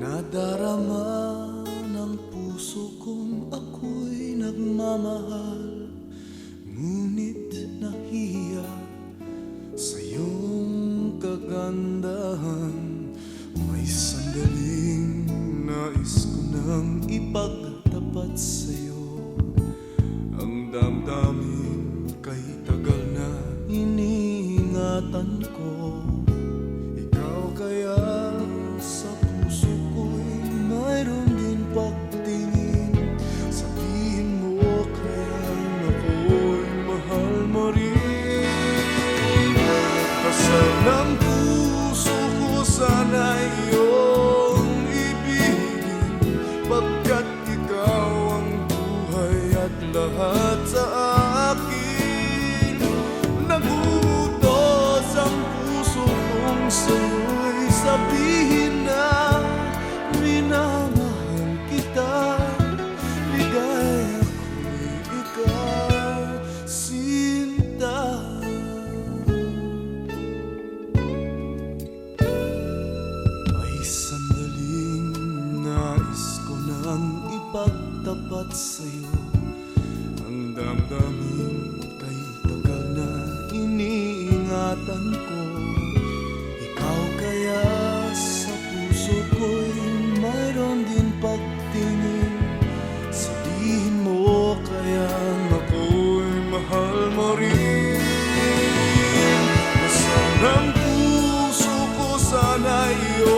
Nadarama ng puso kong ako'y nagmamahal, ngunit nahiya sa iyong kagandahan. May sandaling nais ko nang ipagtapat sa'yo, ang damdamin kay tagal na iniingatan ko. Ikaw kaya sa puso ko'y mayroon din pagtingin. Sabihin mo kaya ako'y mahal mo rin. Asal ng puso ko sana iyong ibigin, pagkat ikaw ang buhay at lahat sa akin. Nagutos ang puso kong sa'yo'y sabihin na minamahal kita. Ligaya ko'y ikaw, sinta. May sandaling nais ko nang ipagtapat sa'yo, ang damdamin kay tagal na iniingatan ko. Ikaw kaya sa puso ko'y mayroon din pagtingin. Sabihin mo kaya ako'y mahal mo rin. Basta ng puso ko sana iyo